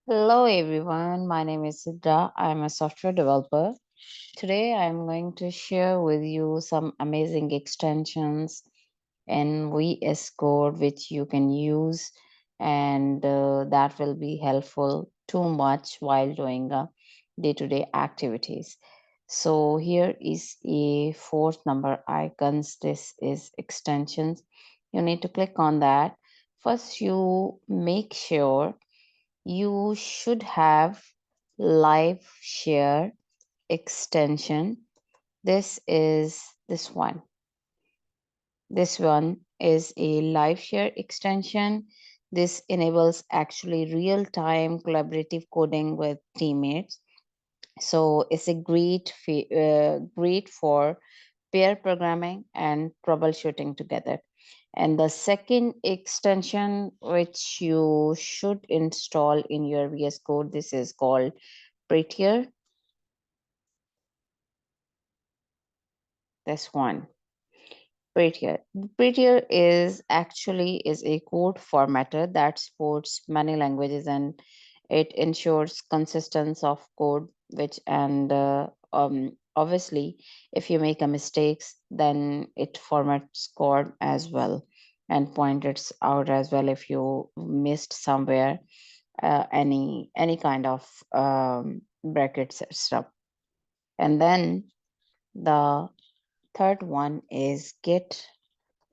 Hello everyone, my name is Siddha. I'm a software developer. Today I'm going to share with you some amazing extensions in VS Code which you can use and that will be helpful too much while doing day-to-day activities. So here is a fourth number icons. This is extensions. You need to click on that. First, you make sure you should have live share extension. This is this one. This one is a live share extension. This enables actually real-time collaborative coding with teammates. So it's a great for pair programming and troubleshooting together. And the second extension which you should install in your VS Code, this is called Prettier. This one. Prettier. Prettier is actually is a code formatter that supports many languages and it ensures consistency of code, which and obviously if you make a mistakes, then it formats code as well and points it out as well if you missed somewhere any kind of brackets stuff. And then the third one is get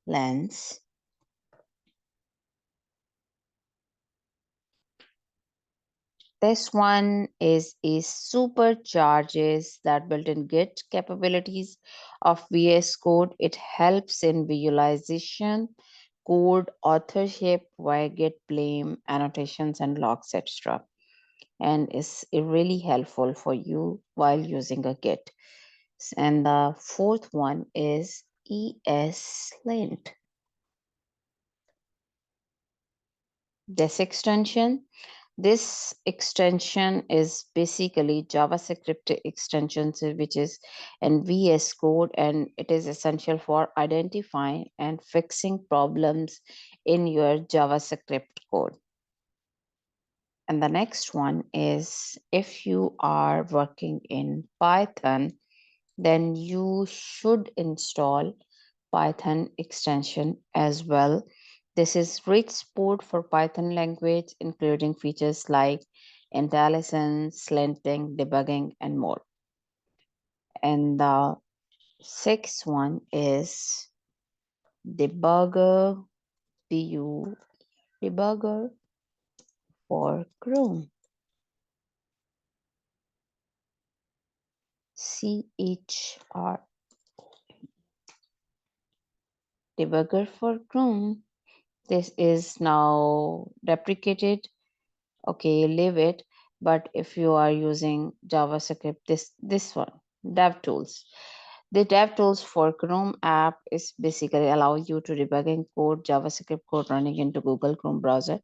lens. This one is a supercharges that built-in Git capabilities of VS Code. It helps in visualization, code authorship via Git blame, annotations, and logs, etc. And is really helpful for you while using a Git. And the fourth one is ESLint. This extension is basically JavaScript extensions, which is in VS Code, and it is essential for identifying and fixing problems in your JavaScript code. And the next one is if you are working in Python, then you should install Python extension as well. This is rich support for Python language, including features like intelligence, slinting, debugging, and more. And the sixth one is debugger, DU debugger for Chrome, CHR debugger for Chrome. This is now deprecated. Okay, leave it. But if you are using JavaScript, this one, DevTools. The DevTools for Chrome app is basically allow you to debugging code, JavaScript code running into Google Chrome browser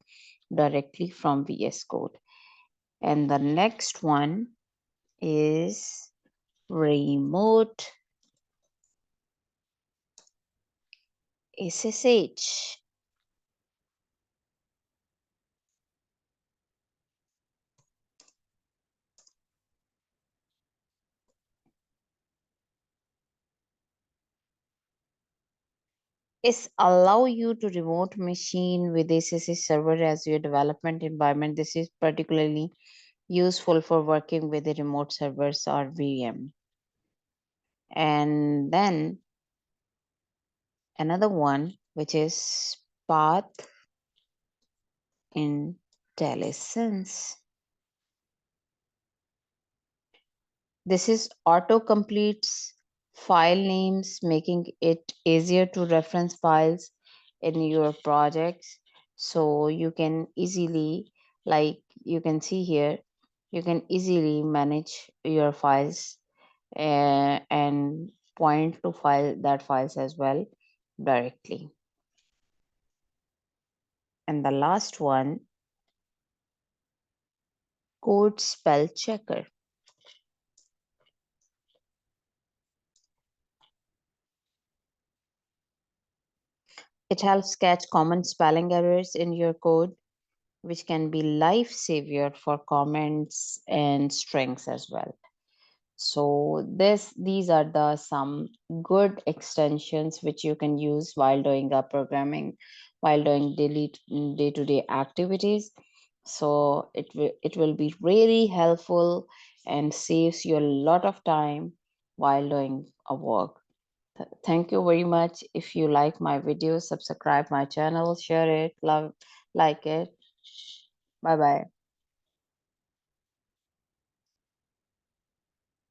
directly from VS Code. And the next one is remote SSH. Is allow you to remote machine with SSH server as your development environment. This is particularly useful for working with the remote servers or VM. And then another one, which is path intelligence. This is auto completes file names, making it easier to reference files in your projects. So you can easily, like you can see here, you can easily manage your files and point to files as well directly. And the last one, code spell checker. It helps catch common spelling errors in your code. which can be life savior for comments and strings as well. So these are the some good extensions which you can use while doing the programming, while doing daily day-to-day activities. So it will be really helpful and saves you a lot of time while doing a work. Thank you very much. If you like my video, subscribe my channel, share it, love, like it. Bye bye.